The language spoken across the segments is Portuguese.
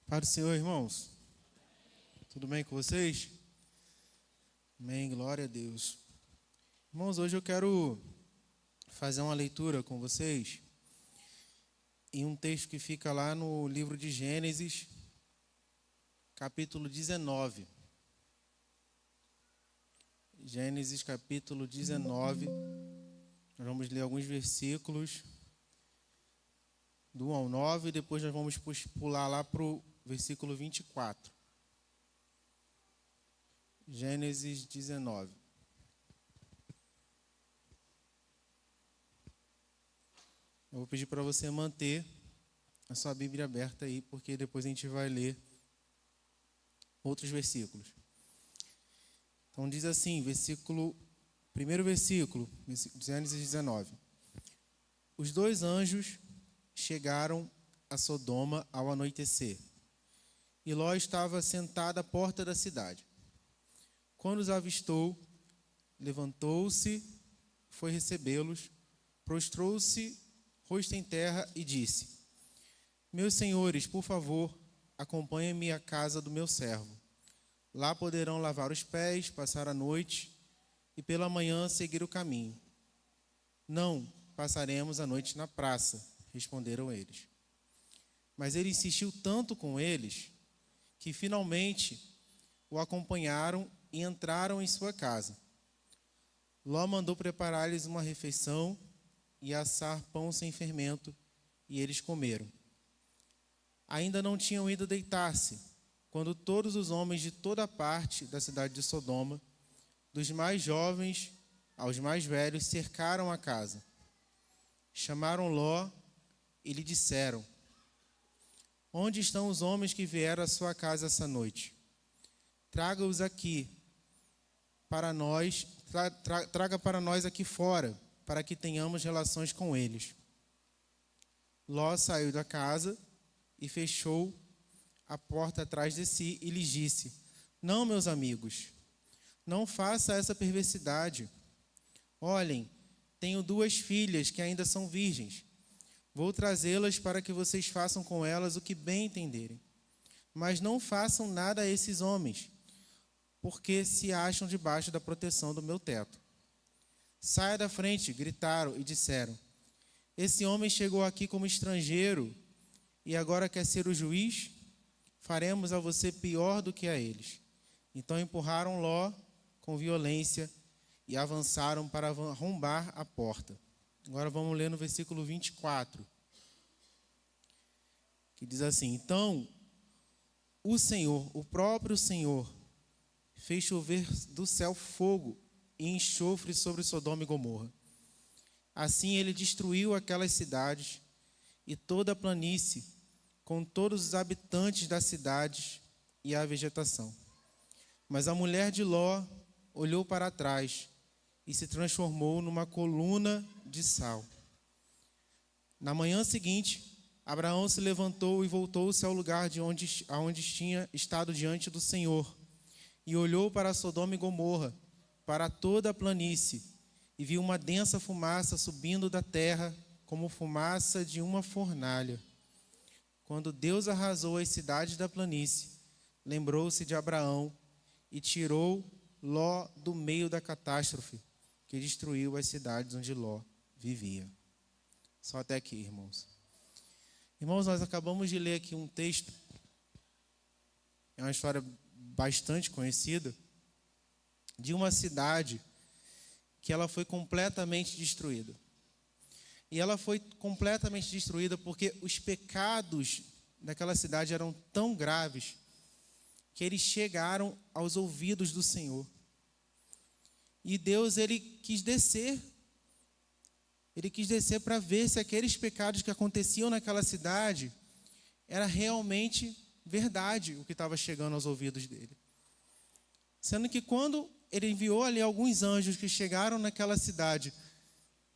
Paz do Senhor, irmãos. Tudo bem com vocês? Amém, glória a Deus. Irmãos, hoje eu quero fazer uma leitura com vocês em um texto que fica lá no livro de Gênesis, capítulo 19. Gênesis, capítulo 19. Nós vamos ler alguns versículos do 1 ao 9 e depois nós vamos pular lá para o versículo 24. Gênesis 19. Eu vou pedir para você manter a sua Bíblia aberta aí, porque depois a gente vai ler outros versículos. Então diz assim, primeiro versículo, Gênesis 19. Os dois anjos chegaram a Sodoma ao anoitecer, e Ló estava sentado à porta da cidade. Quando os avistou, levantou-se, foi recebê-los, prostrou-se, rosto em terra, e disse: Meus senhores, por favor, acompanhem-me à casa do meu servo. Lá poderão lavar os pés, passar a noite, e pela manhã seguir o caminho. Não passaremos a noite na praça, responderam eles. Mas ele insistiu tanto com eles, que finalmente o acompanharam e entraram em sua casa. Ló mandou preparar-lhes uma refeição e assar pão sem fermento, e eles comeram. Ainda não tinham ido deitar-se, quando todos os homens de toda a parte da cidade de Sodoma, dos mais jovens aos mais velhos, cercaram a casa. Chamaram Ló e lhe disseram: Onde estão os homens que vieram à sua casa essa noite? Traga-os aqui para nós, traga para nós aqui fora, para que tenhamos relações com eles. Ló saiu da casa e fechou a porta atrás de si e lhes disse: Não, meus amigos, não faça essa perversidade. Olhem, tenho 2 filhas que ainda são virgens. Vou trazê-las para que vocês façam com elas o que bem entenderem. Mas não façam nada a esses homens, porque se acham debaixo da proteção do meu teto. Saia da frente, gritaram e disseram: Esse homem chegou aqui como estrangeiro e agora quer ser o juiz? Faremos a você pior do que a eles. Então empurraram Ló com violência e avançaram para arrombar a porta. Agora vamos ler no versículo 24, que diz assim: Então o Senhor, o próprio Senhor, fez chover do céu fogo e enxofre sobre Sodoma e Gomorra. Assim ele destruiu aquelas cidades e toda a planície, com todos os habitantes das cidades e a vegetação. Mas a mulher de Ló olhou para trás e se transformou numa coluna de sal. Na manhã seguinte, Abraão se levantou e voltou-se ao lugar aonde tinha estado diante do Senhor, e olhou para Sodoma e Gomorra, para toda a planície, e viu uma densa fumaça subindo da terra, como fumaça de uma fornalha. Quando Deus arrasou as cidades da planície, lembrou-se de Abraão e tirou Ló do meio da catástrofe, que destruiu as cidades onde Ló vivia. Só até aqui, irmãos. Irmãos, nós acabamos de ler aqui um texto, é uma história bastante conhecida, de uma cidade que ela foi completamente destruída. E ela foi completamente destruída porque os pecados daquela cidade eram tão graves que eles chegaram aos ouvidos do Senhor. E Deus, ele quis descer para ver se aqueles pecados que aconteciam naquela cidade era realmente verdade o que estava chegando aos ouvidos dele. Sendo que quando ele enviou ali alguns anjos que chegaram naquela cidade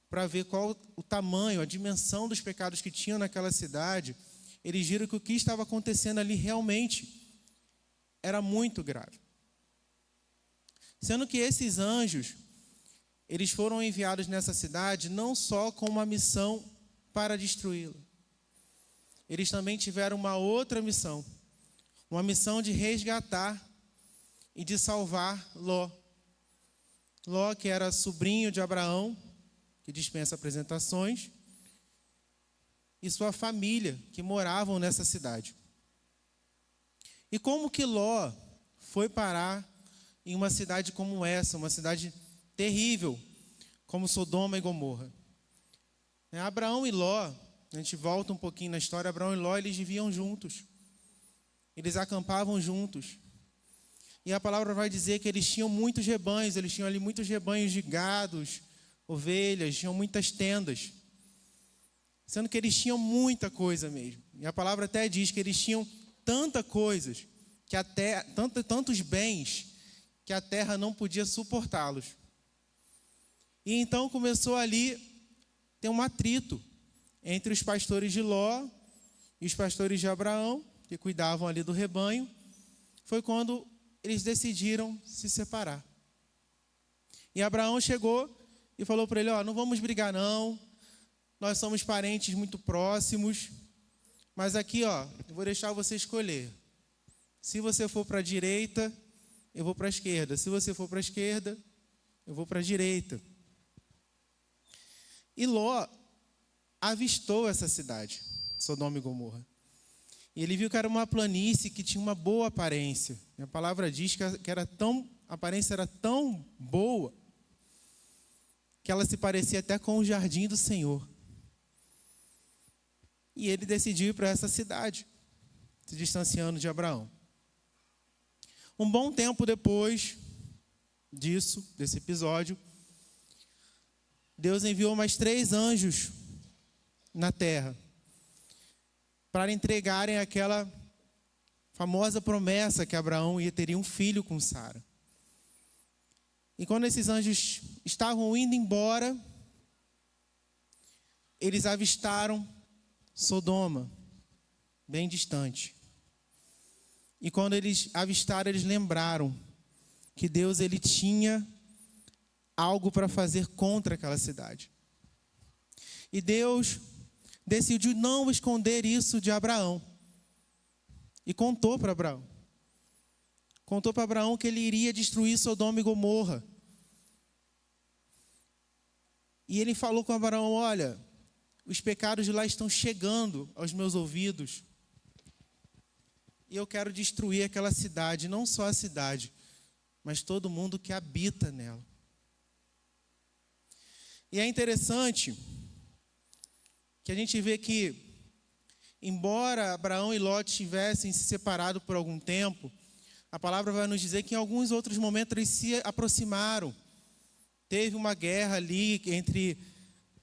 para ver qual o tamanho, a dimensão dos pecados que tinham naquela cidade, eles viram que o que estava acontecendo ali realmente era muito grave. Sendo que esses anjos, eles foram enviados nessa cidade não só com uma missão para destruí-la. Eles também tiveram uma outra missão, uma missão de resgatar e de salvar Ló. Ló, que era sobrinho de Abraão, que dispensa apresentações, e sua família, que moravam nessa cidade. E como que Ló foi parar em uma cidade como essa, uma cidade terrível, como Sodoma e Gomorra? Abraão e Ló, a gente volta um pouquinho na história, Abraão e Ló, eles viviam juntos. Eles acampavam juntos. E a palavra vai dizer que eles tinham muitos rebanhos, eles tinham ali muitos rebanhos de gados, ovelhas, tinham muitas tendas. Sendo que eles tinham muita coisa mesmo. E a palavra até diz que eles tinham tantas coisas, que até tantos bens, que a terra não podia suportá-los. E então começou ali ter um atrito entre os pastores de Ló e os pastores de Abraão, que cuidavam ali do rebanho. Foi quando eles decidiram se separar. E Abraão chegou e falou para ele: não vamos brigar não, nós somos parentes muito próximos, mas aqui eu vou deixar você escolher. Se você for para a direita, eu vou para a esquerda. Se você for para a esquerda, eu vou para a direita. E Ló avistou essa cidade, Sodoma e Gomorra. E ele viu que era uma planície que tinha uma boa aparência. A palavra diz que a aparência era tão boa que ela se parecia até com o jardim do Senhor. E ele decidiu ir para essa cidade, se distanciando de Abraão. Um bom tempo depois desse episódio, Deus enviou mais 3 anjos na terra para entregarem aquela famosa promessa que Abraão ia ter um filho com Sara. E quando esses anjos estavam indo embora, eles avistaram Sodoma, bem distante. E quando eles avistaram, eles lembraram que Deus ele tinha algo para fazer contra aquela cidade. E Deus decidiu não esconder isso de Abraão. E contou para Abraão. Contou para Abraão que ele iria destruir Sodoma e Gomorra. E ele falou com Abraão: olha, os pecados de lá estão chegando aos meus ouvidos. E eu quero destruir aquela cidade, não só a cidade, mas todo mundo que habita nela. E é interessante que a gente vê que, embora Abraão e Ló tivessem se separado por algum tempo, a palavra vai nos dizer que em alguns outros momentos eles se aproximaram. Teve uma guerra ali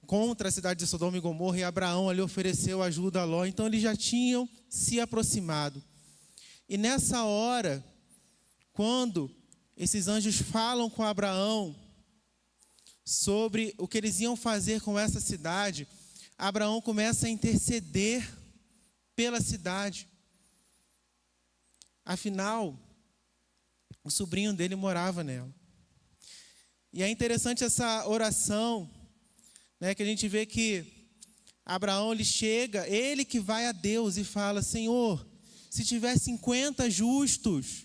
contra a cidade de Sodoma e Gomorra, e Abraão ali ofereceu ajuda a Ló, então eles já tinham se aproximado. E nessa hora, quando esses anjos falam com Abraão sobre o que eles iam fazer com essa cidade, Abraão começa a interceder pela cidade. Afinal, o sobrinho dele morava nela. E é interessante essa oração, que a gente vê que Abraão ele chega, ele que vai a Deus e fala: Senhor, se tiver 50 justos,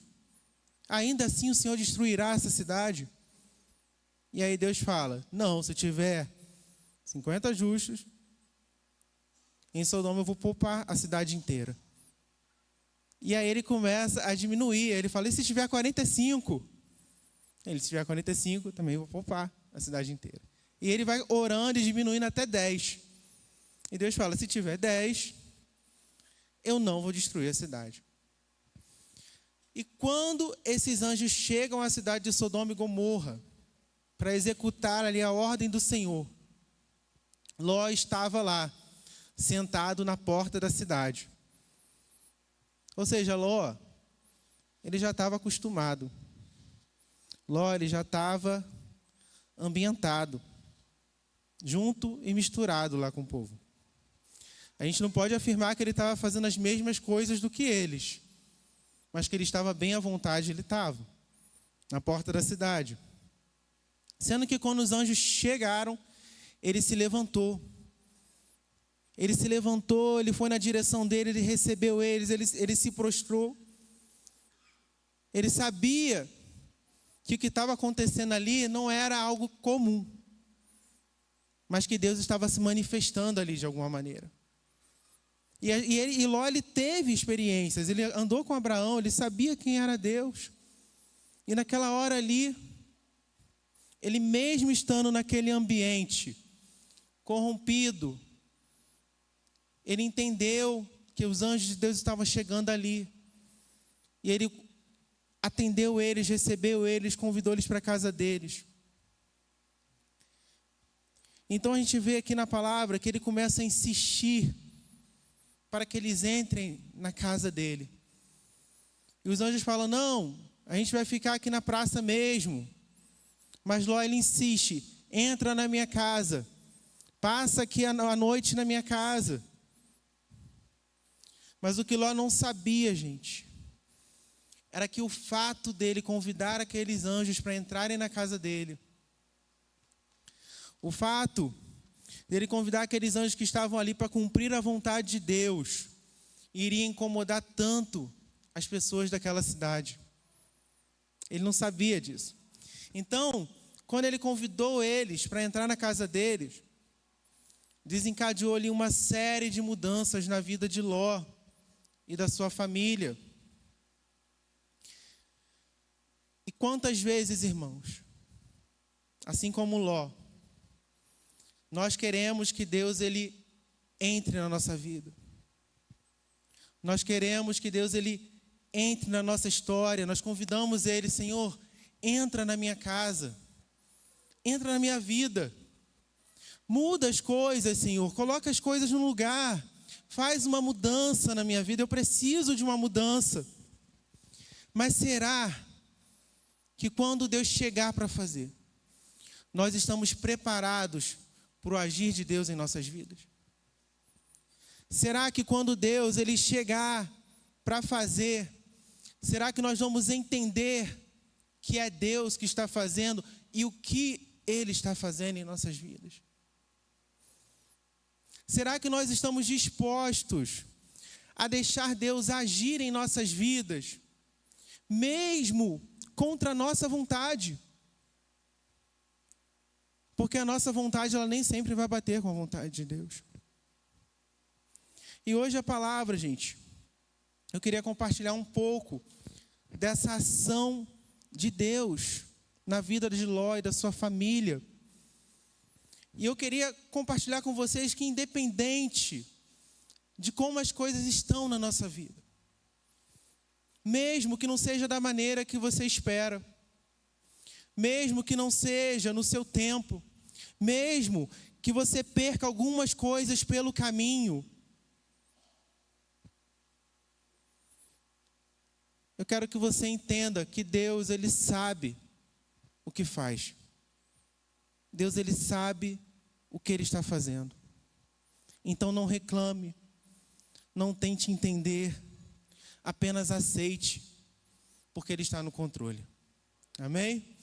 ainda assim o Senhor destruirá essa cidade? E aí Deus fala: não, se tiver 50 justos, em Sodoma eu vou poupar a cidade inteira. E aí ele começa a diminuir, ele fala: e se tiver 45? Ele, se tiver 45, também vou poupar a cidade inteira. E ele vai orando e diminuindo até 10. E Deus fala: se tiver 10, eu não vou destruir a cidade. E quando esses anjos chegam à cidade de Sodoma e Gomorra, para executar ali a ordem do Senhor, Ló estava lá, sentado na porta da cidade. Ou seja, Ló, ele já estava acostumado. Ló, ele já estava ambientado, junto e misturado lá com o povo. A gente não pode afirmar que ele estava fazendo as mesmas coisas do que eles, mas que ele estava bem à vontade, ele estava na porta da cidade. Sendo que quando os anjos chegaram, ele se levantou. Ele se levantou, ele foi na direção dele, ele recebeu eles, ele se prostrou. Ele sabia que o que estava acontecendo ali não era algo comum, mas que Deus estava se manifestando ali de alguma maneira. E Ló, ele teve experiências, ele andou com Abraão, ele sabia quem era Deus. E naquela hora ali, ele mesmo estando naquele ambiente corrompido, ele entendeu que os anjos de Deus estavam chegando ali. E ele atendeu eles, recebeu eles, convidou eles para a casa deles. Então a gente vê aqui na palavra que ele começa a insistir para que eles entrem na casa dele. E os anjos falam, não, a gente vai ficar aqui na praça mesmo. Mas Ló, ele insiste, entra na minha casa, passa aqui a noite na minha casa. Mas o que Ló não sabia, gente, era que o fato dele convidar aqueles anjos para entrarem na casa dele, o fato dele convidar aqueles anjos que estavam ali para cumprir a vontade de Deus, iria incomodar tanto as pessoas daquela cidade. Ele não sabia disso. Então, quando ele convidou eles para entrar na casa deles, desencadeou ali uma série de mudanças na vida de Ló e da sua família. E quantas vezes, irmãos, assim como Ló, nós queremos que Deus ele entre na nossa vida. Nós queremos que Deus ele entre na nossa história. Nós convidamos ele, Senhor, entra na minha casa. Entra na minha vida. Muda as coisas, Senhor. Coloca as coisas no lugar. Faz uma mudança na minha vida. Eu preciso de uma mudança. Mas será que quando Deus chegar para fazer, nós estamos preparados para o agir de Deus em nossas vidas? Será que quando Deus ele chegar para fazer, será que nós vamos entender que é Deus que está fazendo e o que Ele está fazendo em nossas vidas? Será que nós estamos dispostos a deixar Deus agir em nossas vidas, mesmo contra a nossa vontade? Porque a nossa vontade, ela nem sempre vai bater com a vontade de Deus. E hoje a palavra, gente, eu queria compartilhar um pouco dessa ação de Deus na vida de Ló e da sua família. E eu queria compartilhar com vocês que, independente de como as coisas estão na nossa vida, mesmo que não seja da maneira que você espera, mesmo que não seja no seu tempo, mesmo que você perca algumas coisas pelo caminho, eu quero que você entenda que Deus, Ele sabe o que faz. Deus, Ele sabe o que Ele está fazendo. Então não reclame, não tente entender, apenas aceite, porque Ele está no controle. Amém?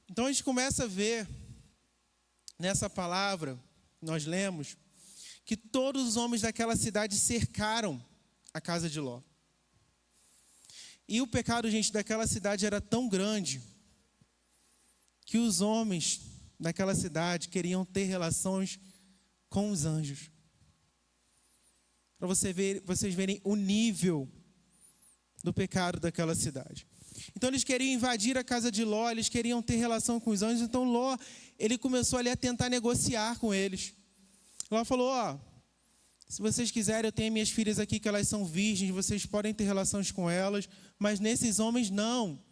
Então a gente começa a ver, nessa palavra, nós lemos, que todos os homens daquela cidade cercaram a casa de Ló. E o pecado, gente, daquela cidade era tão grande que os homens daquela cidade queriam ter relações com os anjos. Para vocês verem o nível do pecado daquela cidade. Então eles queriam invadir a casa de Ló, eles queriam ter relação com os anjos. Então Ló, ele começou ali a tentar negociar com eles. Ló falou, se vocês quiserem, eu tenho minhas filhas aqui que elas são virgens, vocês podem ter relações com elas, mas nesses homens não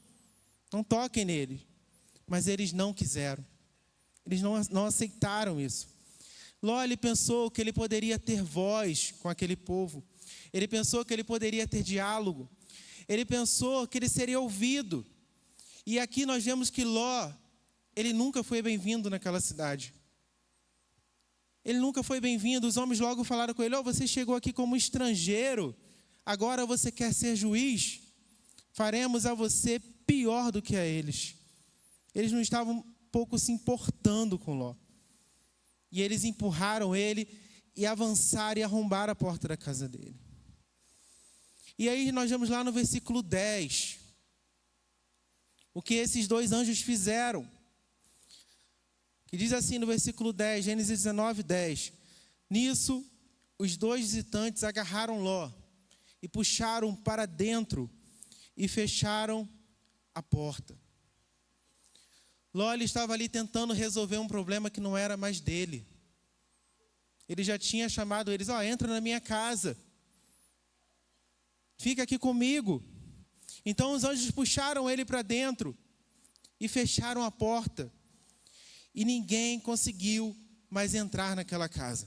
toquem neles. Mas eles não quiseram, eles não aceitaram isso. Ló, ele pensou que ele poderia ter voz com aquele povo, ele pensou que ele poderia ter diálogo, ele pensou que ele seria ouvido. E aqui nós vemos que Ló, ele nunca foi bem-vindo naquela cidade. Ele nunca foi bem-vindo. Os homens logo falaram com ele, você chegou aqui como estrangeiro, agora você quer ser juiz? Faremos a você pior do que a eles. Eles não estavam um pouco se importando com Ló. E eles empurraram ele e avançaram e arrombaram a porta da casa dele. E aí nós vamos lá no versículo 10. O que esses dois anjos fizeram. Que diz assim no versículo 10, Gênesis 19, 10. Nisso, os dois visitantes agarraram Ló e puxaram para dentro e fecharam a porta. Ló ele estava ali tentando resolver um problema que não era mais dele. Ele já tinha chamado eles, entra na minha casa. Fica aqui comigo. Então os anjos puxaram ele para dentro e fecharam a porta. E ninguém conseguiu mais entrar naquela casa.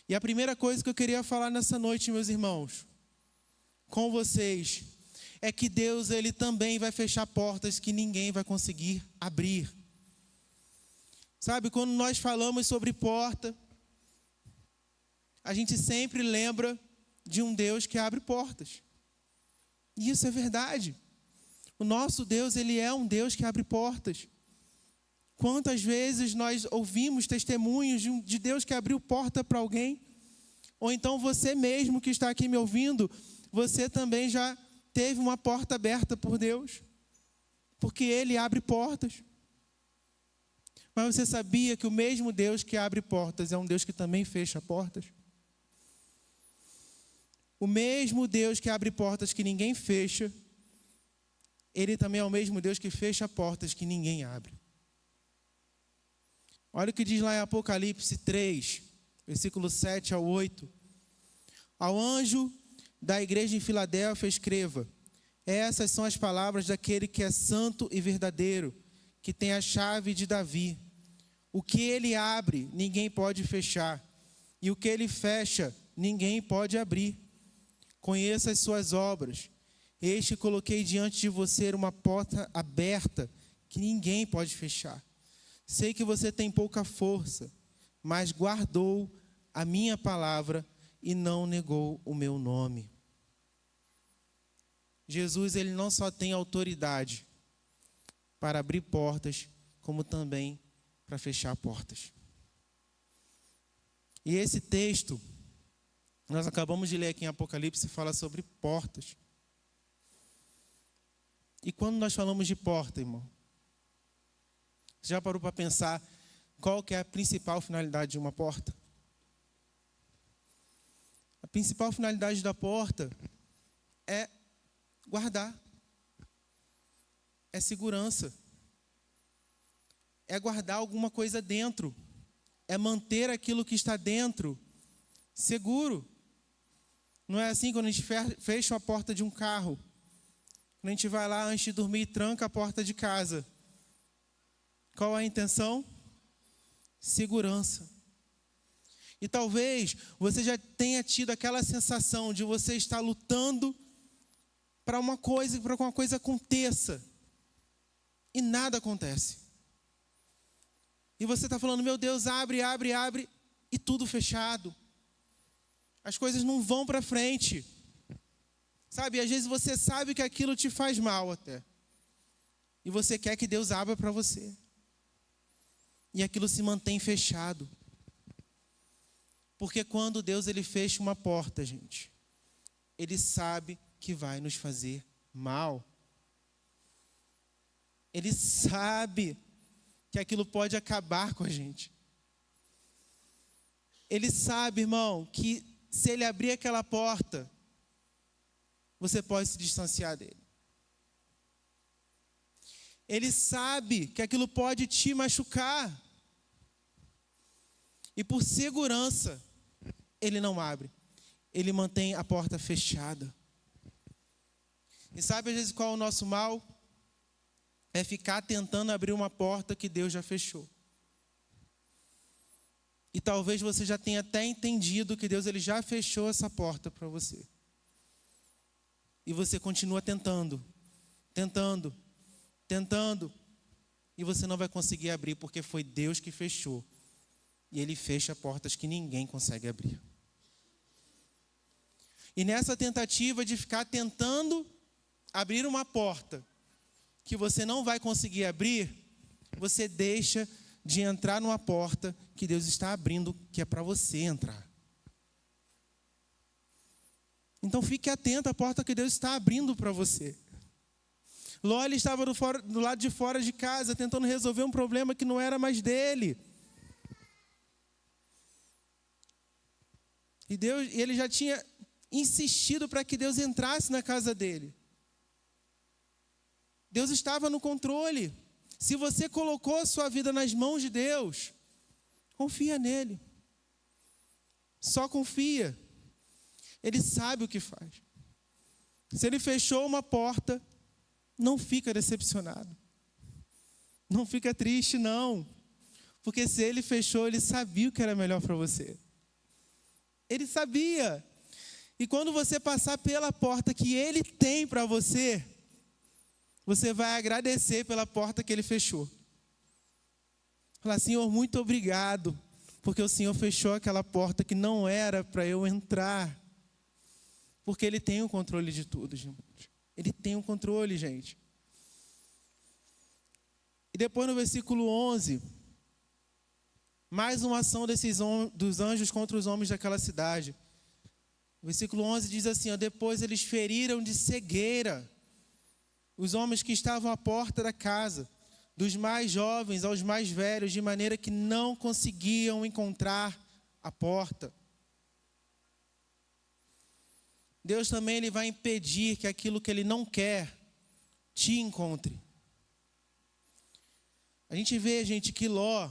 E a primeira coisa que eu queria falar nessa noite, meus irmãos, com vocês, é que Deus ele também vai fechar portas que ninguém vai conseguir abrir. Sabe, quando nós falamos sobre porta, a gente sempre lembra de um Deus que abre portas. E isso é verdade. O nosso Deus, ele é um Deus que abre portas. Quantas vezes nós ouvimos testemunhos de Deus que abriu porta para alguém? Ou então você mesmo que está aqui me ouvindo, você também já teve uma porta aberta por Deus, porque Ele abre portas. Mas você sabia que o mesmo Deus que abre portas é um Deus que também fecha portas? O mesmo Deus que abre portas que ninguém fecha, Ele também é o mesmo Deus que fecha portas que ninguém abre. Olha o que diz lá em Apocalipse 3, versículo 7 ao 8. Ao anjo da igreja em Filadélfia escreva: essas são as palavras daquele que é santo e verdadeiro, que tem a chave de Davi. O que ele abre, ninguém pode fechar, e o que ele fecha, ninguém pode abrir. Conheça as suas obras. Eis que coloquei diante de você uma porta aberta, que ninguém pode fechar. Sei que você tem pouca força, mas guardou a minha palavra e não negou o meu nome. Jesus, ele não só tem autoridade para abrir portas, como também para fechar portas. E esse texto, nós acabamos de ler aqui em Apocalipse, fala sobre portas. E quando nós falamos de porta, irmão, você já parou para pensar qual que é a principal finalidade de uma porta? A principal finalidade da porta é guardar. É segurança. É guardar alguma coisa dentro. É manter aquilo que está dentro seguro. Não é assim quando a gente fecha a porta de um carro. Quando a gente vai lá antes de dormir e tranca a porta de casa. Qual a intenção? Segurança. E talvez você já tenha tido aquela sensação de você estar lutando para uma coisa, para que uma coisa aconteça. E nada acontece. E você está falando, meu Deus, abre, abre, abre, e tudo fechado. As coisas não vão para frente. Sabe, às vezes você sabe que aquilo te faz mal até. E você quer que Deus abra para você. E aquilo se mantém fechado. Porque quando Deus ele fecha uma porta, gente, Ele sabe que vai nos fazer mal. Ele sabe que aquilo pode acabar com a gente. Ele sabe, irmão, que se Ele abrir aquela porta, você pode se distanciar dele. Ele sabe que aquilo pode te machucar. E por segurança, Ele não abre. Ele mantém a porta fechada. E sabe às vezes qual é o nosso mal? É ficar tentando abrir uma porta que Deus já fechou. E talvez você já tenha até entendido que Deus ele já fechou essa porta para você. E você continua tentando. E você não vai conseguir abrir porque foi Deus que fechou. E Ele fecha portas que ninguém consegue abrir. E nessa tentativa de ficar tentando abrir uma porta que você não vai conseguir abrir, você deixa de entrar numa porta que Deus está abrindo, que é para você entrar. Então Então fique atento à porta que Deus está abrindo para você. Ló, ele estava do lado de fora de casa, tentando resolver um problema que não era mais dele. E ele já tinha insistido para que Deus entrasse na casa dele. Deus estava no controle. Se você colocou a sua vida nas mãos de Deus, confia nele. Só confia. Ele sabe o que faz. Se ele fechou uma porta, não fica decepcionado. Não fica triste, não. Porque se ele fechou, ele sabia o que era melhor para você. Ele sabia. E quando você passar pela porta que ele tem para você, você vai agradecer pela porta que ele fechou. Falar, Senhor, muito obrigado, porque o Senhor fechou aquela porta que não era para eu entrar. Porque ele tem o controle de tudo, irmãos. Ele tem o controle, gente. E depois no versículo 11, mais uma ação dos anjos contra os homens daquela cidade. O versículo 11 diz assim, depois eles feriram de cegueira os homens que estavam à porta da casa, dos mais jovens aos mais velhos, de maneira que não conseguiam encontrar a porta. Deus também ele vai impedir que aquilo que ele não quer te encontre. A gente vê, gente, que Ló,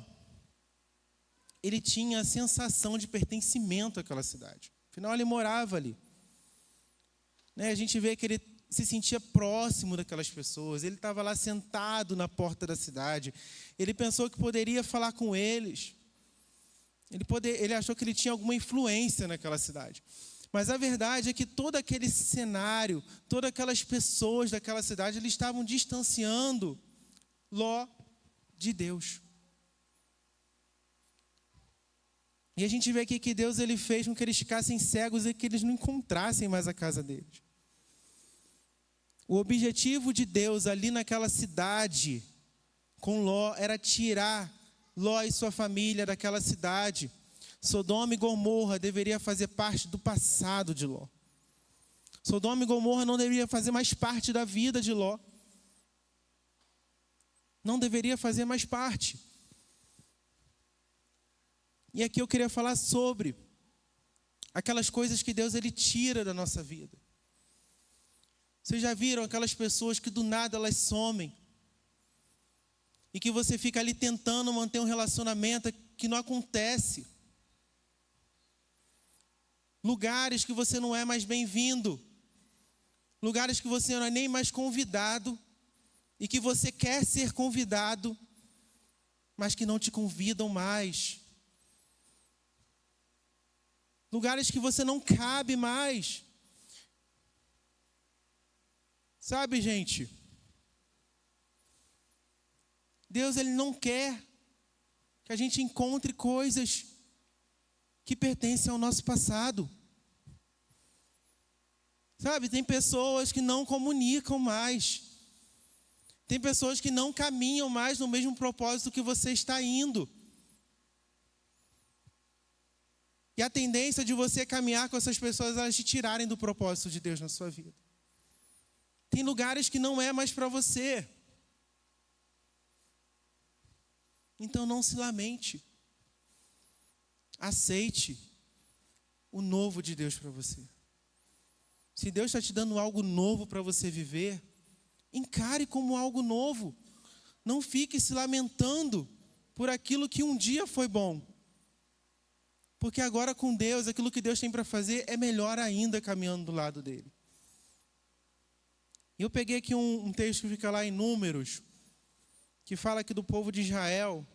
ele tinha a sensação de pertencimento àquela cidade. Afinal, ele morava ali. A gente vê que ele se sentia próximo daquelas pessoas. Ele estava lá sentado na porta da cidade. Ele pensou que poderia falar com eles. Ele achou que ele tinha alguma influência naquela cidade. Mas a verdade é que todo aquele cenário, todas aquelas pessoas daquela cidade, eles estavam distanciando Ló de Deus. E a gente vê aqui que Deus ele fez com que eles ficassem cegos e que eles não encontrassem mais a casa deles. O objetivo de Deus ali naquela cidade com Ló era tirar Ló e sua família daquela cidade. Sodoma e Gomorra deveria fazer parte do passado de Ló. Sodoma e Gomorra não deveria fazer mais parte da vida de Ló. Não deveria fazer mais parte. E aqui eu queria falar sobre aquelas coisas que Deus ele tira da nossa vida. Vocês já viram aquelas pessoas que do nada elas somem? E que você fica ali tentando manter um relacionamento que não acontece. Lugares que você não é mais bem-vindo. Lugares que você não é nem mais convidado. E que você quer ser convidado, mas que não te convidam mais. Lugares que você não cabe mais. Sabe, gente? Deus ele não quer que a gente encontre coisas que pertencem ao nosso passado. Sabe, tem pessoas que não comunicam mais. Tem pessoas que não caminham mais no mesmo propósito que você está indo. E a tendência de você caminhar com essas pessoas, elas te tirarem do propósito de Deus na sua vida. Tem lugares que não é mais para você. Então não se lamente. Aceite o novo de Deus para você. Se Deus está te dando algo novo para você viver, encare como algo novo. Não fique se lamentando por aquilo que um dia foi bom. Porque agora com Deus, aquilo que Deus tem para fazer é melhor ainda caminhando do lado dele. E eu peguei aqui um texto que fica lá em Números, que fala aqui do povo de Israel,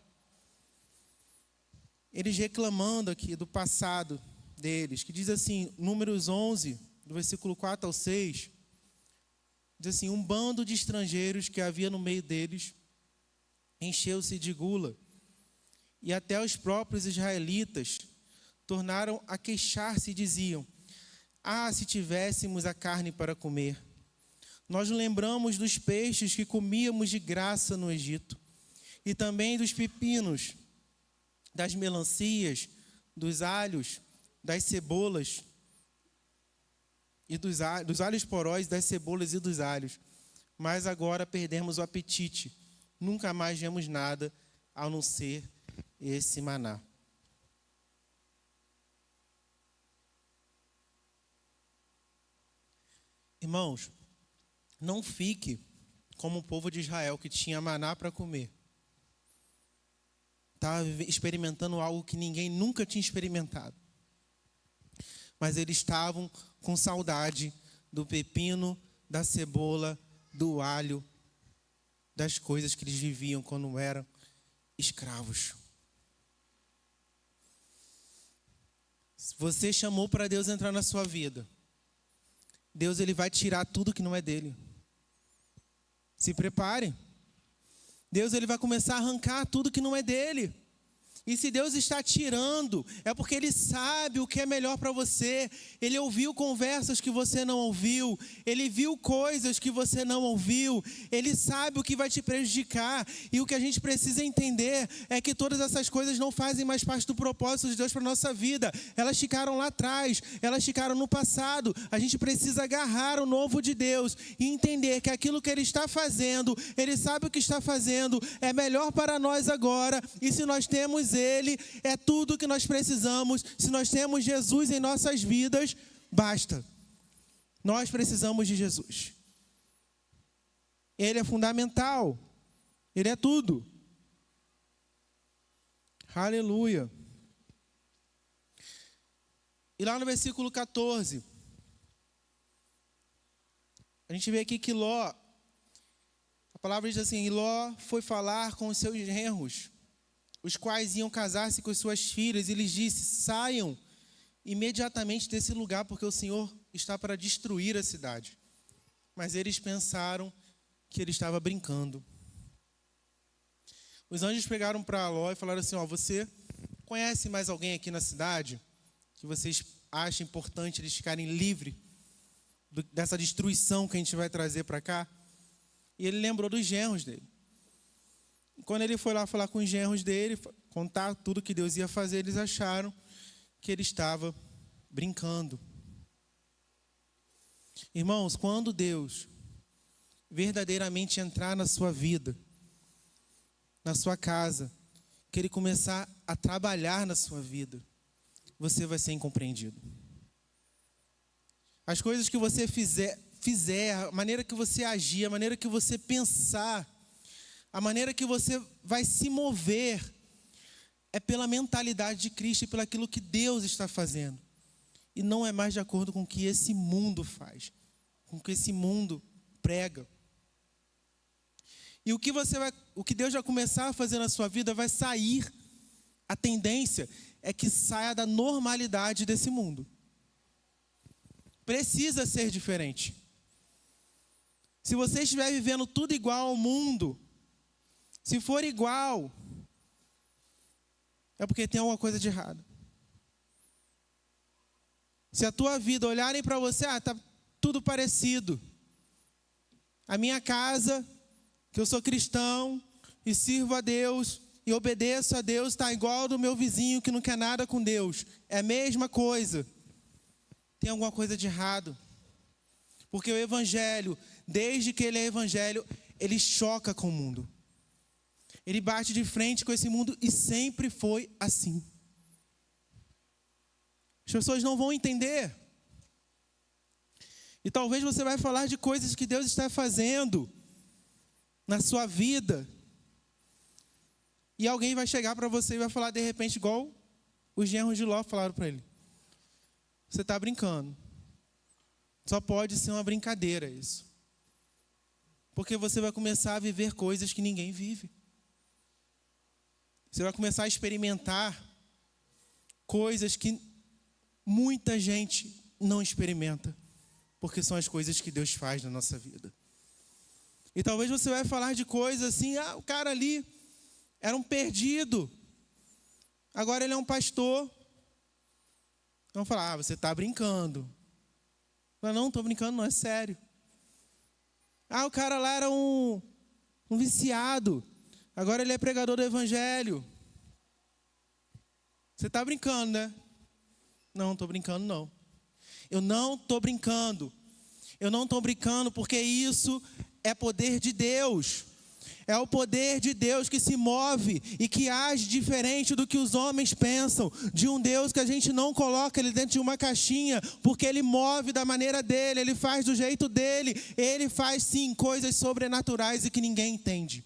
eles reclamando aqui do passado deles, que diz assim, Números 11, do versículo 4 ao 6, diz assim, um bando de estrangeiros que havia no meio deles encheu-se de gula, e até os próprios israelitas tornaram a queixar-se e diziam, se tivéssemos a carne para comer. Nós lembramos dos peixes que comíamos de graça no Egito, e também dos pepinos, das melancias, dos alhos, das cebolas. e dos alhos porós, das cebolas e dos alhos. Mas agora perdemos o apetite. Nunca mais vemos nada a não ser esse maná. Irmãos, não fique como o povo de Israel que tinha maná para comer. Estava experimentando algo que ninguém nunca tinha experimentado. Mas eles estavam com saudade do pepino, da cebola, do alho, das coisas que eles viviam quando eram escravos. Se você chamou para Deus entrar na sua vida, Deus ele vai tirar tudo que não é dele. Se prepare. Deus ele vai começar a arrancar tudo que não é dele. E se Deus está tirando, é porque Ele sabe o que é melhor para você. Ele ouviu conversas que você não ouviu. Ele viu coisas que você não ouviu. Ele sabe o que vai te prejudicar. E o que a gente precisa entender é que todas essas coisas não fazem mais parte do propósito de Deus para a nossa vida. Elas ficaram lá atrás, elas ficaram no passado. A gente precisa agarrar o novo de Deus e entender que aquilo que Ele está fazendo, Ele sabe o que está fazendo, é melhor para nós agora. E se nós temos Ele, é tudo que nós precisamos. Se nós temos Jesus em nossas vidas, basta. Nós precisamos de Jesus. Ele é fundamental. Ele é tudo. Aleluia. E lá no versículo 14, a gente vê aqui que Ló, a palavra diz assim, Ló foi falar com os seus genros, os quais iam casar-se com as suas filhas, e lhes disse, saiam imediatamente desse lugar, porque o Senhor está para destruir a cidade. Mas eles pensaram que ele estava brincando. Os anjos pegaram para Ló e falaram assim, você conhece mais alguém aqui na cidade que vocês acham importante eles ficarem livres dessa destruição que a gente vai trazer para cá? E ele lembrou dos genros dele. Quando ele foi lá falar com os genros dele, contar tudo que Deus ia fazer, eles acharam que ele estava brincando. Irmãos, quando Deus verdadeiramente entrar na sua vida, na sua casa, que Ele começar a trabalhar na sua vida, você vai ser incompreendido. As coisas que você fizer, a maneira que você agir, a maneira que você pensar, a maneira que você vai se mover é pela mentalidade de Cristo e pelo aquilo que Deus está fazendo. E não é mais de acordo com o que esse mundo faz, com o que esse mundo prega. E o que Deus vai começar a fazer na sua vida vai sair, a tendência é que saia da normalidade desse mundo. Precisa ser diferente. Se você estiver vivendo tudo igual ao mundo, se for igual, é porque tem alguma coisa de errado. Se a tua vida olharem para você, está tudo parecido. A minha casa, que eu sou cristão e sirvo a Deus e obedeço a Deus, está igual ao do meu vizinho que não quer nada com Deus. É a mesma coisa. Tem alguma coisa de errado. Porque o evangelho, desde que ele é evangelho, ele choca com o mundo. Ele bate de frente com esse mundo e sempre foi assim. As pessoas não vão entender. E talvez você vai falar de coisas que Deus está fazendo na sua vida. E alguém vai chegar para você e vai falar de repente igual os genros de Ló falaram para ele. Você está brincando. Só pode ser uma brincadeira isso. Porque você vai começar a viver coisas que ninguém vive. Você vai começar a experimentar coisas que muita gente não experimenta. Porque são as coisas que Deus faz na nossa vida. E talvez você vai falar de coisas assim, o cara ali era um perdido. Agora ele é um pastor. Vão falar, você está brincando. Não estou brincando, não, é sério. O cara lá era um viciado. Agora ele é pregador do evangelho. Você está brincando, né? Não estou brincando, não. Eu não estou brincando. Eu não estou brincando porque isso é poder de Deus. É o poder de Deus que se move e que age diferente do que os homens pensam. De um Deus que a gente não coloca ele dentro de uma caixinha, porque ele move da maneira dele, ele faz do jeito dele. Ele faz sim coisas sobrenaturais e que ninguém entende.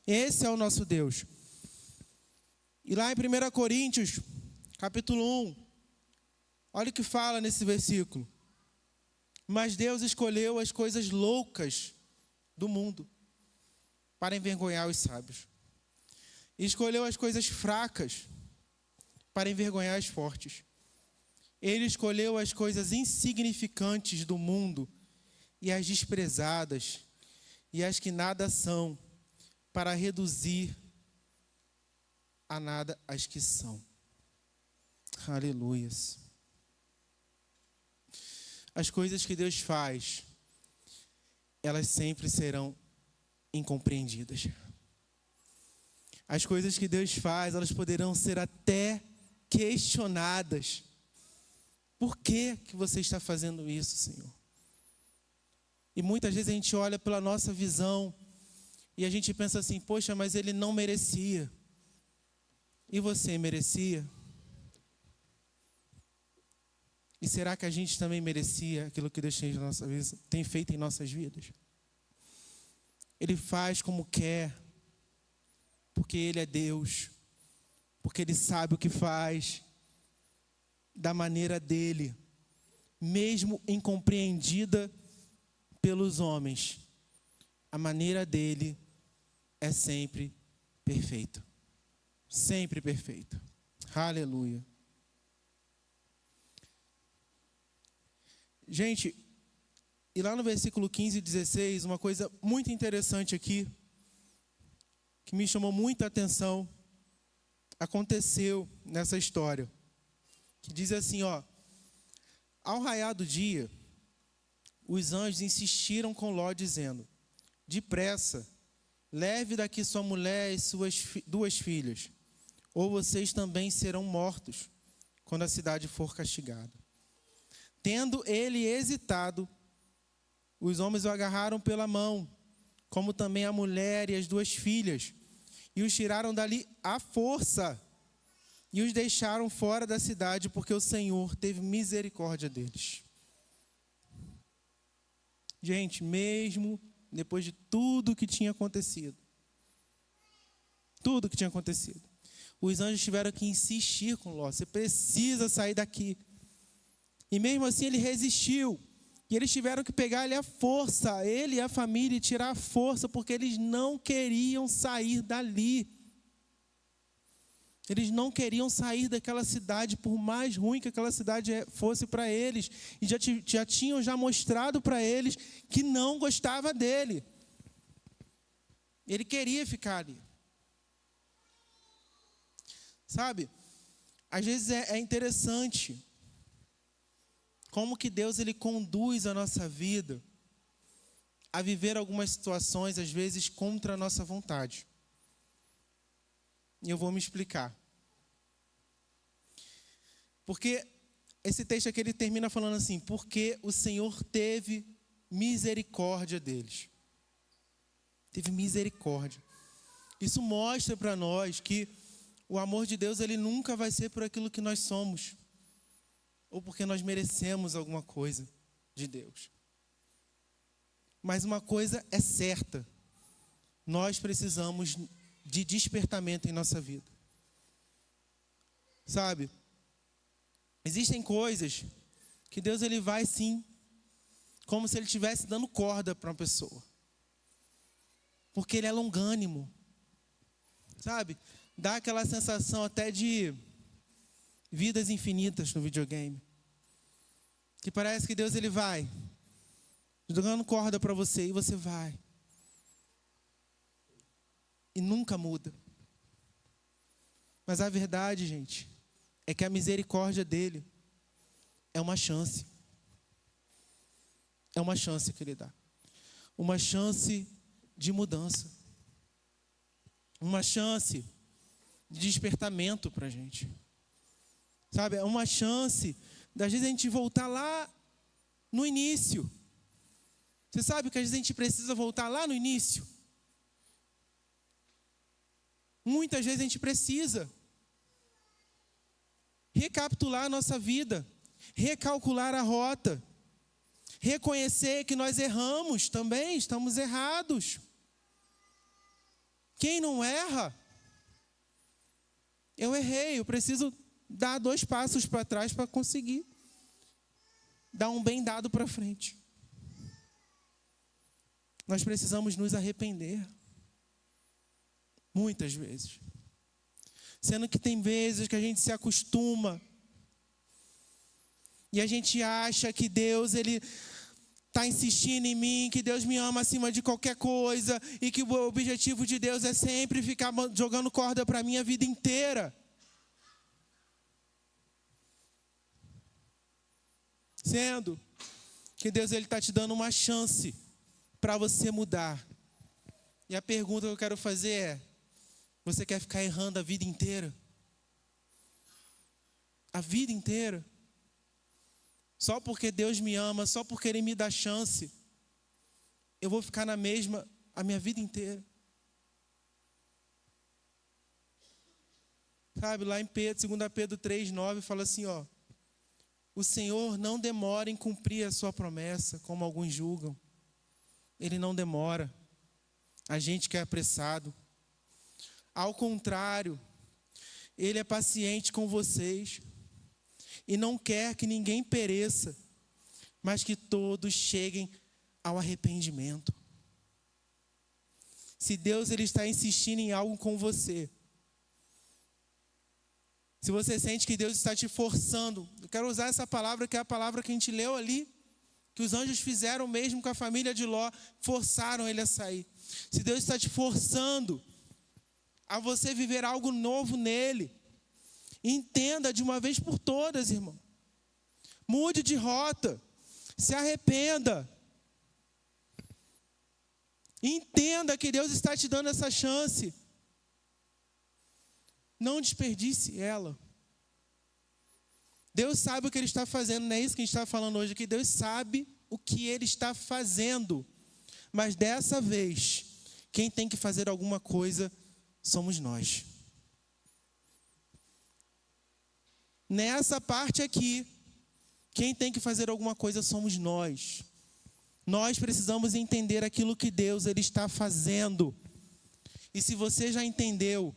Esse é o nosso Deus. E lá em 1 Coríntios, capítulo 1, olha o que fala nesse versículo. Mas Deus escolheu as coisas loucas do mundo para envergonhar os sábios. E escolheu as coisas fracas para envergonhar os fortes. Ele escolheu as coisas insignificantes do mundo e as desprezadas e as que nada são, para reduzir a nada as que são. Aleluias. As coisas que Deus faz, elas sempre serão incompreendidas. As coisas que Deus faz, elas poderão ser até questionadas. Por que você está fazendo isso, Senhor? E muitas vezes a gente olha pela nossa visão e a gente pensa assim, poxa, mas ele não merecia. E você merecia? E será que a gente também merecia aquilo que Deus tem feito em nossas vidas? Ele faz como quer, porque Ele é Deus, porque Ele sabe o que faz, da maneira dEle, mesmo incompreendida pelos homens. A maneira dEle é sempre perfeita, sempre perfeita. Aleluia. Gente, e lá no versículo 15 e 16, uma coisa muito interessante aqui, que me chamou muita atenção, aconteceu nessa história. Que diz assim, ó: ao raiar do dia, os anjos insistiram com Ló, dizendo: depressa, leve daqui sua mulher e suas 2 filhas, ou vocês também serão mortos, quando a cidade for castigada. Tendo ele hesitado, os homens o agarraram pela mão, como também a mulher e as 2 filhas, e os tiraram dali à força, e os deixaram fora da cidade, porque o Senhor teve misericórdia deles. Gente, mesmo depois de tudo que tinha acontecido, os anjos tiveram que insistir com Ló: você precisa sair daqui. E mesmo assim ele resistiu. E eles tiveram que pegar ele à força, ele e a família, e tirar a força, porque eles não queriam sair dali. Eles não queriam sair daquela cidade, por mais ruim que aquela cidade fosse para eles. E já tinham mostrado para eles que não gostava dele. Ele queria ficar ali. Sabe, às vezes é interessante como que Deus ele conduz a nossa vida a viver algumas situações, às vezes, contra a nossa vontade. E eu vou me explicar. Porque esse texto aqui ele termina falando assim: porque o Senhor teve misericórdia deles. Teve misericórdia. Isso mostra para nós que o amor de Deus ele nunca vai ser por aquilo que nós somos, ou porque nós merecemos alguma coisa de Deus. Mas uma coisa é certa: nós precisamos de despertamento em nossa vida. Sabe, existem coisas que Deus ele vai sim, como se ele estivesse dando corda para uma pessoa, porque ele é longânimo. Sabe, dá aquela sensação até de vidas infinitas no videogame, que parece que Deus ele vai jogando corda para você e você vai e nunca muda. Mas a verdade, gente, é que a misericórdia dele é uma chance. É uma chance que ele dá. Uma chance de mudança. Uma chance de despertamento para a gente. Sabe, é uma chance das vezes a gente voltar lá no início. Você sabe que às vezes a gente precisa voltar lá no início? Muitas vezes a gente precisa recapitular a nossa vida, recalcular a rota, reconhecer que nós erramos também, estamos errados. Quem não erra? Eu errei, eu preciso dar 2 passos para trás para conseguir dar um bem dado para frente. Nós precisamos nos arrepender. Muitas vezes. Sendo que tem vezes que a gente se acostuma e a gente acha que Deus, Ele está insistindo em mim, que Deus me ama acima de qualquer coisa e que o objetivo de Deus é sempre ficar jogando corda para a minha vida inteira. Sendo que Deus está te dando uma chance para você mudar. E a pergunta que eu quero fazer é: você quer ficar errando a vida inteira? A vida inteira? Só porque Deus me ama, só porque Ele me dá chance, eu vou ficar na mesma a minha vida inteira? Sabe, lá em 2 Pedro 3:9 fala assim, ó: o Senhor não demora em cumprir a sua promessa, como alguns julgam. Ele não demora. A gente que é apressado. Ao contrário, Ele é paciente com vocês e não quer que ninguém pereça, mas que todos cheguem ao arrependimento. Se Deus Ele está insistindo em algo com você, se você sente que Deus está te forçando, eu quero usar essa palavra que é a palavra que a gente leu ali, que os anjos fizeram mesmo com a família de Ló, forçaram ele a sair. Se Deus está te forçando a você viver algo novo nele, entenda de uma vez por todas, irmão. Mude de rota, se arrependa. Entenda que Deus está te dando essa chance. Não desperdice ela. Deus sabe o que Ele está fazendo, não é isso que a gente está falando hoje aqui. Deus sabe o que Ele está fazendo. Mas dessa vez, quem tem que fazer alguma coisa somos nós. Nessa parte aqui, quem tem que fazer alguma coisa somos nós. Nós precisamos entender aquilo que Deus Ele está fazendo. E se você já entendeu,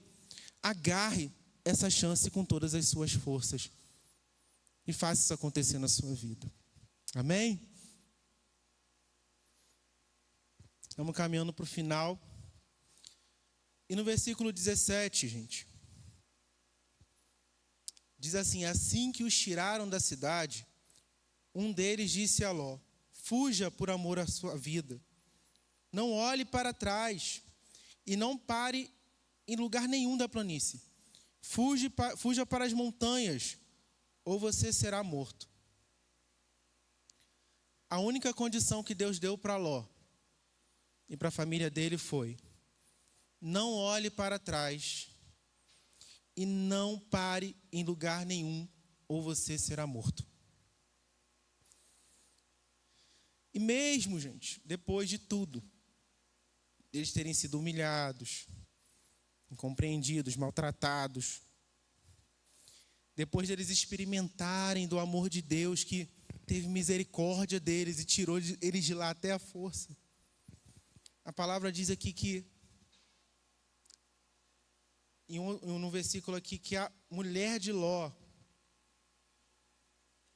agarre essa chance com todas as suas forças. E faça isso acontecer na sua vida. Amém? Estamos caminhando para o final. E no versículo 17, gente, diz assim: assim que os tiraram da cidade, um deles disse a Ló: fuja por amor à sua vida. Não olhe para trás e não pare em lugar nenhum da planície. Fuja para as montanhas, ou você será morto. A única condição que Deus deu para Ló e para a família dele foi: não olhe para trás e não pare em lugar nenhum, ou você será morto. E mesmo, gente, depois de tudo, eles terem sido humilhados, incompreendidos, maltratados, depois deles experimentarem do amor de Deus que teve misericórdia deles e tirou eles de lá até a força, a palavra diz aqui que, no versículo aqui, que a mulher de Ló,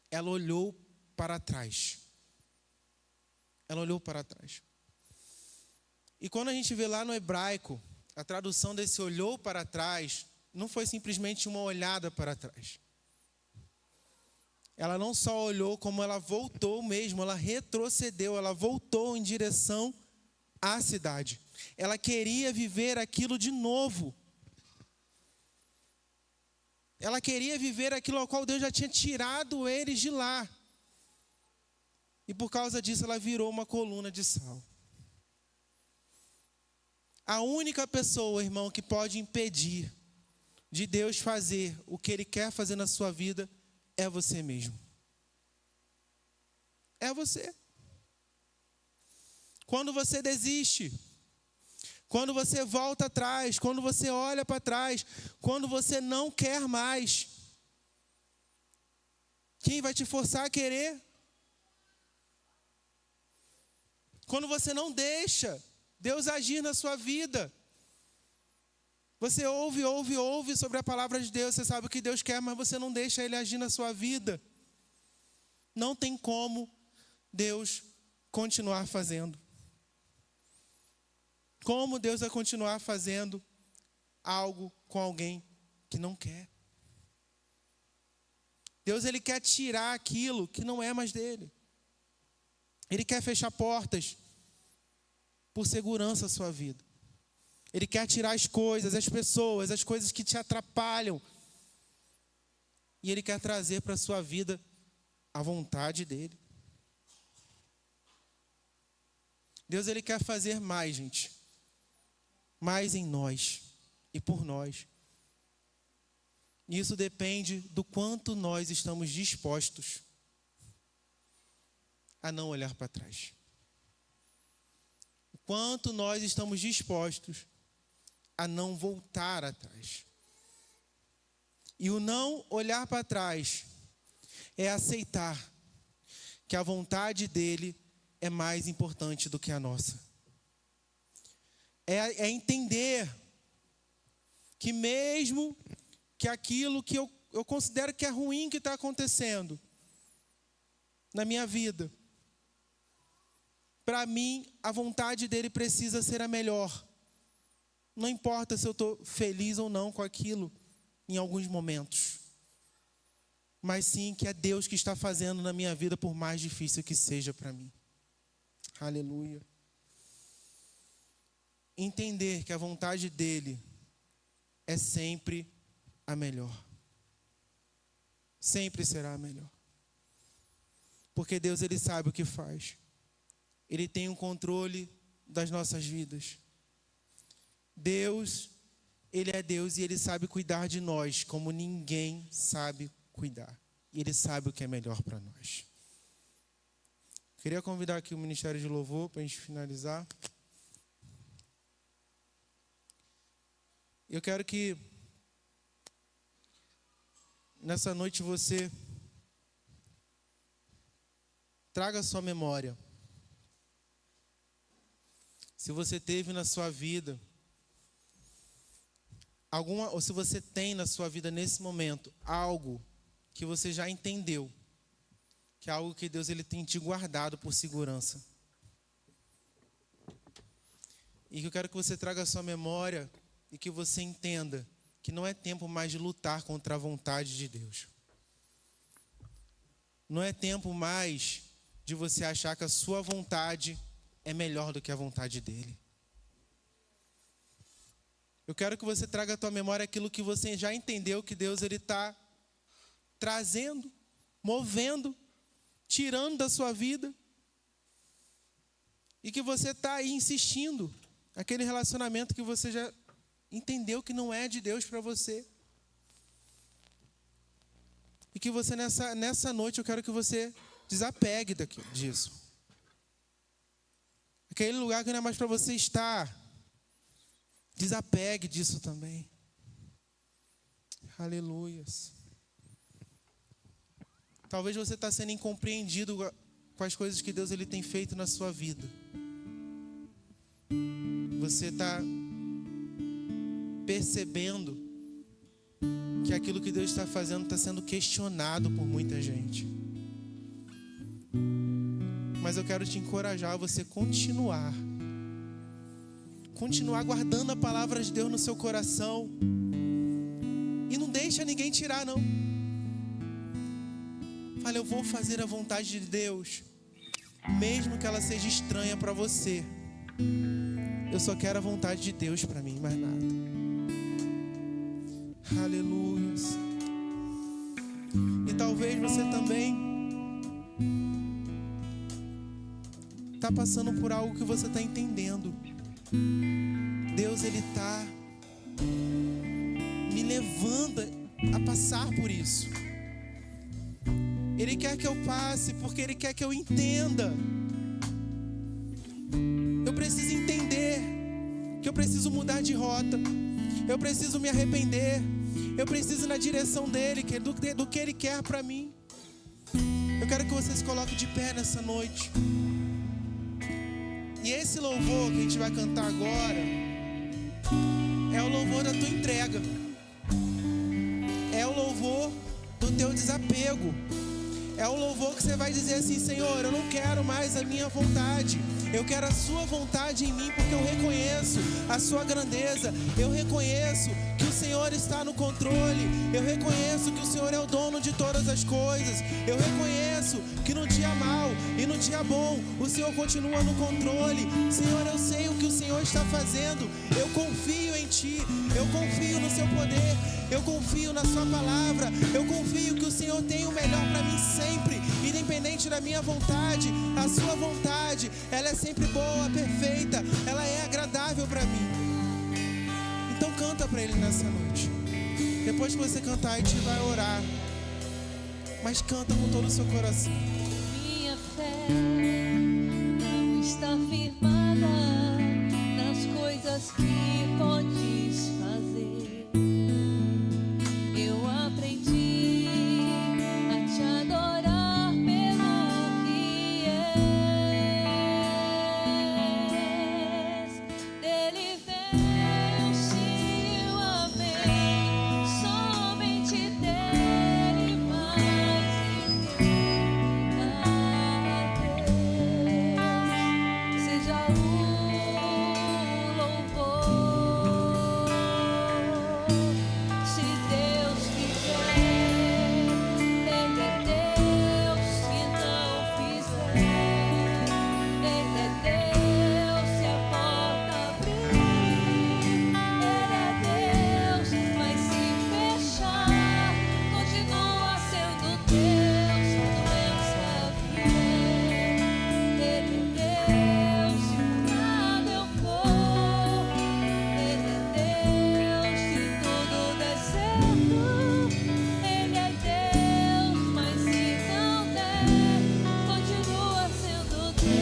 ela olhou para trás. Ela olhou para trás. E quando a gente vê lá no hebraico, a tradução desse olhou para trás, não foi simplesmente uma olhada para trás. Ela não só olhou, como ela voltou mesmo, ela retrocedeu, ela voltou em direção à cidade. Ela queria viver aquilo de novo. Ela queria viver aquilo ao qual Deus já tinha tirado eles de lá. E por causa disso ela virou uma coluna de sal. A única pessoa, irmão, que pode impedir de Deus fazer o que Ele quer fazer na sua vida é você mesmo. é você. Quando você desiste, quando você volta atrás, quando você olha para trás, quando você não quer mais, quem vai te forçar a querer? Quando você não deixa Deus agir na sua vida, você ouve sobre a palavra de Deus, você sabe o que Deus quer, mas você não deixa Ele agir na sua vida. Não tem como Deus continuar fazendo. Como Deus vai continuar fazendo algo com alguém que não quer? Deus, Ele quer tirar aquilo que não é mais dele. Ele quer fechar portas por segurança à sua vida. Ele quer tirar as coisas, as pessoas, as coisas que te atrapalham. E Ele quer trazer para a sua vida a vontade dEle. Deus, Ele quer fazer mais, gente. Mais em nós e por nós. Isso depende do quanto nós estamos dispostos a não olhar para trás. O quanto nós estamos dispostos a não voltar atrás. E o não olhar para trás é aceitar que a vontade dele é mais importante do que a nossa. É entender que mesmo que aquilo que eu considero que é ruim que está acontecendo na minha vida, para mim, a vontade dele precisa ser a melhor. Não importa se eu estou feliz ou não com aquilo em alguns momentos. Mas sim que é Deus que está fazendo na minha vida, por mais difícil que seja para mim. Aleluia. Entender que a vontade dele é sempre a melhor. Sempre será a melhor. Porque Deus, Ele sabe o que faz. Ele tem o controle das nossas vidas. Deus, Ele é Deus e Ele sabe cuidar de nós como ninguém sabe cuidar. E Ele sabe o que é melhor para nós. Queria convidar aqui o Ministério de Louvor para a gente finalizar. Eu quero que nessa noite você traga a sua memória. Se você teve na sua vida ou se você tem na sua vida nesse momento algo que você já entendeu, que é algo que Deus ele tem te guardado por segurança. E que eu quero que você traga a sua memória e que você entenda que não é tempo mais de lutar contra a vontade de Deus. Não é tempo mais de você achar que a sua vontade é melhor do que a vontade dele. Eu quero que você traga à tua memória aquilo que você já entendeu que Deus ele está trazendo, movendo, tirando da sua vida. E que você está aí insistindo. Aquele relacionamento que você já entendeu que não é de Deus para você. E que você nessa noite eu quero que você desapegue disso. Aquele lugar que não é mais para você estar. Desapegue disso também. Aleluias. Talvez você está sendo incompreendido com as coisas que Deus ele tem feito na sua vida. Você está percebendo que aquilo que Deus está fazendo está sendo questionado por muita gente. Mas eu quero te encorajar a você continuar guardando a palavra de Deus no seu coração. E não deixa ninguém tirar, não. Fala, eu vou fazer a vontade de Deus, mesmo que ela seja estranha para você. Eu só quero a vontade de Deus para mim, mais nada. Aleluia. E talvez você também está passando por algo que você está entendendo. Deus, Ele está me levando a passar por isso. Ele quer que eu passe porque Ele quer que eu entenda. Eu preciso entender que eu preciso mudar de rota. Eu preciso me arrepender. Eu preciso ir na direção dEle, do que Ele quer para mim. Eu quero que vocês coloquem de pé nessa noite. E esse louvor que a gente vai cantar agora é o louvor da tua entrega. É o louvor do teu desapego. É o louvor que você vai dizer assim: Senhor, eu não quero mais a minha vontade, eu quero a sua vontade em mim, porque eu reconheço a sua grandeza, eu reconheço que o Senhor está no controle, eu reconheço que o Senhor é o dono de todas as coisas, eu reconheço que no dia mau e no dia bom o Senhor continua no controle. Senhor, eu sei o que o Senhor está fazendo, eu confio em Ti, eu confio no Seu poder, eu confio na Sua palavra, eu confio que o Senhor tem o melhor para mim sempre, independente da minha vontade. A Sua vontade, ela é sempre boa, perfeita, ela é agradável para mim. Então canta para Ele nessa noite. Depois que você cantar, a gente vai orar, mas canta com todo o seu coração. Minha fé não está firmada nas coisas que podes fazer. Eu aprendi a te adorar pelo que és. Dele veio sim o amém, somente dele, mais ninguém. Seja o louvor, se Deus quiser. Ele é Deus, se não fizer. Ele é Deus, se a porta abrir. Ele é Deus, mas se fechar, continua sendo Deus, a doença vier. Ele é Deus, se nada eu for. Ele é Deus, se tudo der certo. Ele é Deus, mas se não der, continua sendo Deus.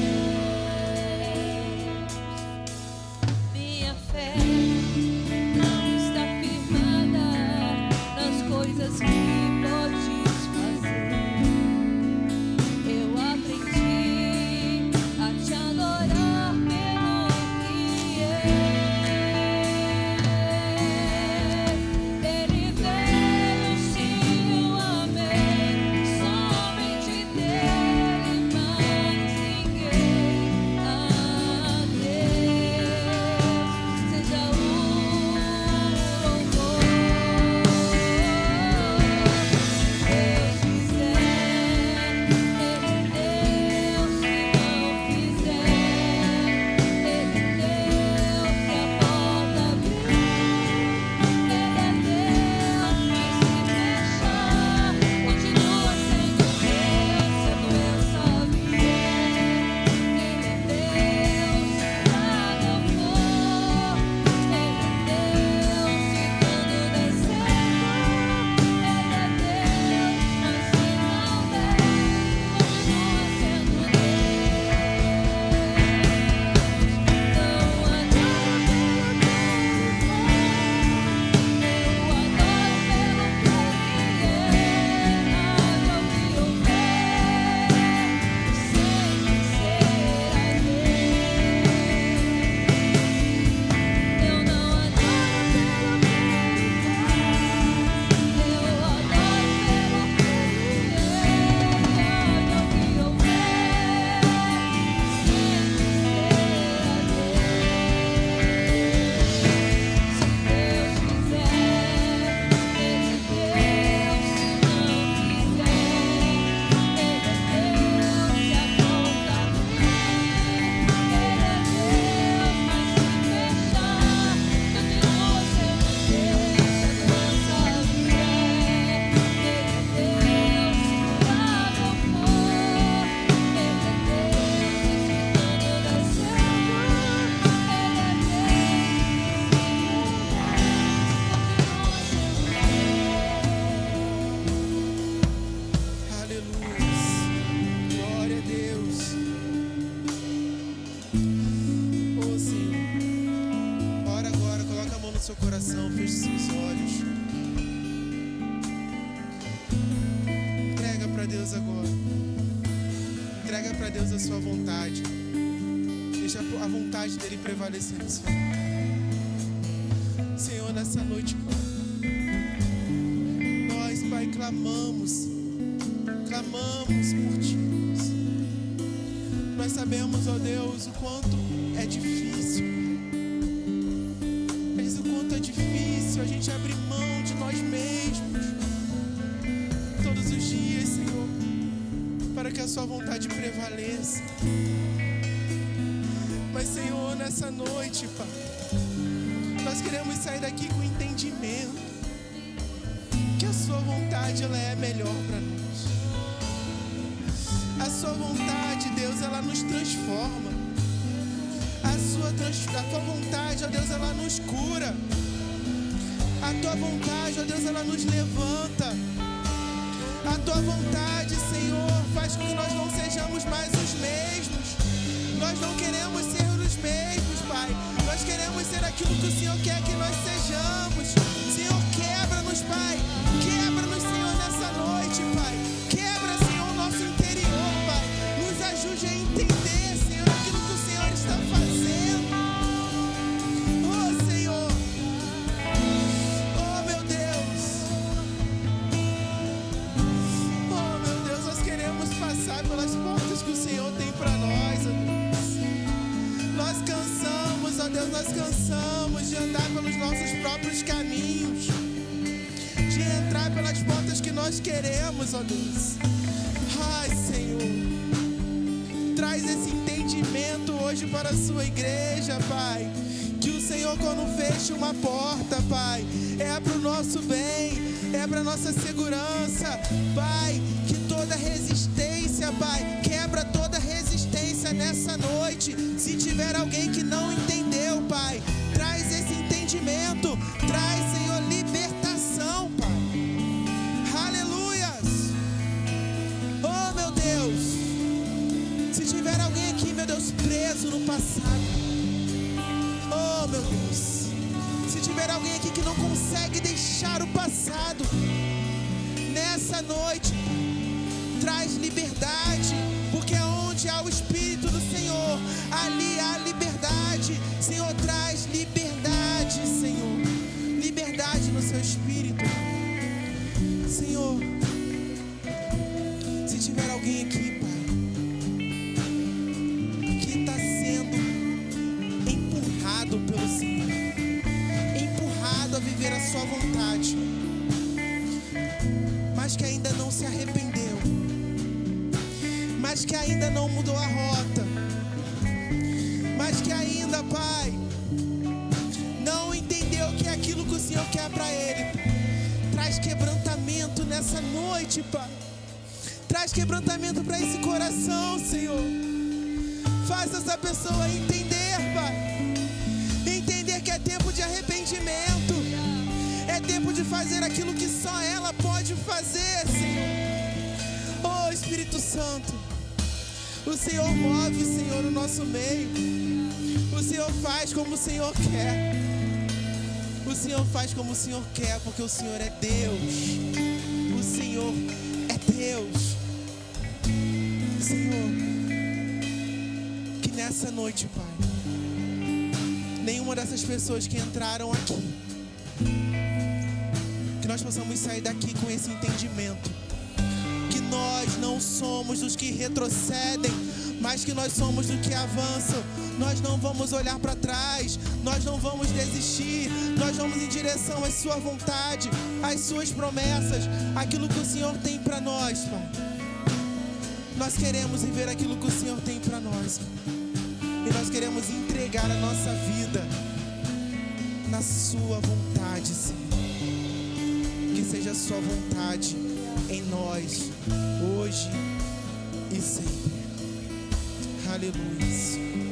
Minha fé não está firmada nas coisas que podes fazer. Eu aprendi a te adorar pelo que és. Ele veio sim o amém, somente dele, mais ninguém. A Deus seja o seu coração, feche seus olhos. Entrega para Deus agora. Entrega para Deus a sua vontade. Deixa a vontade dele prevalecer na sua vida. Senhor, nessa noite, Pai, nós, Pai, clamamos por Ti. Nós sabemos, ó Deus, o quanto é difícil. Mas o quanto é difícil a gente abrir mão de nós mesmos todos os dias, Senhor, para que a sua vontade prevaleça. Mas, Senhor, nessa noite, Pai, nós queremos sair daqui com entendimento que a sua vontade, ela é melhor para nós. A sua vontade, Deus, ela nos transforma. A tua vontade, ó Deus, ela nos cura. A tua vontade, ó Deus, ela nos levanta. A tua vontade, Senhor, faz com que nós não sejamos mais os mesmos. Nós não queremos ser os mesmos, Pai. Nós queremos ser aquilo que o Senhor quer que nós sejamos. Senhor, quebra-nos, Pai. Quebra-nos, Senhor, nessa noite, Pai. Quebra, Senhor, o nosso interior, Pai. Nos ajude a entender, Senhor, aquilo que o Senhor está fazendo. Oh, Senhor. Oh, meu Deus. Oh, meu Deus, nós queremos passar pelas portas que o Senhor tem para nós, ó Deus. Nós cansamos, ó Deus, nós cansamos de andar pelos nossos próprios caminhos, de entrar pelas portas que nós queremos, ó Deus. Ai, Senhor, traz esse entendimento hoje para a sua igreja, Pai. Que o Senhor, quando fecha uma porta, Pai, é para o nosso bem, é para a nossa segurança, Pai. Que toda resistência, Pai, quebra toda resistência nessa noite. Se tiver alguém que não entendeu, Pai, traz esse entendimento, traz, Senhor, libertação, Pai. Aleluias. Oh, meu Deus, se tiver alguém aqui, meu Deus, preso no passado, oh, meu Deus, se tiver alguém aqui que não consegue deixar o passado, nessa noite, traz liberdade, porque onde há o Espírito do Senhor, ali há liberdade. Senhor, traz liberdade, Senhor, liberdade no seu Espírito. Senhor, se tiver alguém aqui, Pai, que está sendo empurrado pelo Senhor, empurrado a viver a sua vontade, mas que ainda não se arrependeu, mas que ainda não mudou a rota, mas que ainda, Pai, não entendeu que é aquilo que o Senhor quer para ele. Traz quebrantamento nessa noite, Pai. Traz quebrantamento para esse coração, Senhor. Faça essa pessoa entender, Pai. Entender que é tempo de arrependimento. É tempo de fazer aquilo que só ela pode fazer, Senhor. Oh, Espírito Santo, o Senhor move, Senhor, no nosso meio. O Senhor faz como o Senhor quer. O Senhor faz como o Senhor quer, porque o Senhor é Deus. O Senhor é Deus. Senhor, que nessa noite, Pai, nenhuma dessas pessoas que entraram aqui, que nós possamos sair daqui com esse entendimento, que nós não somos dos que retrocedem, mas que nós somos dos que avançam. Nós não vamos olhar para trás, nós não vamos desistir, nós vamos em direção à sua vontade, às suas promessas, aquilo que o Senhor tem para nós, Pai. Nós queremos viver aquilo que o Senhor tem para nós, e nós queremos entregar a nossa vida na sua vontade, Senhor. Que seja a sua vontade em nós, hoje e sempre. Aleluia.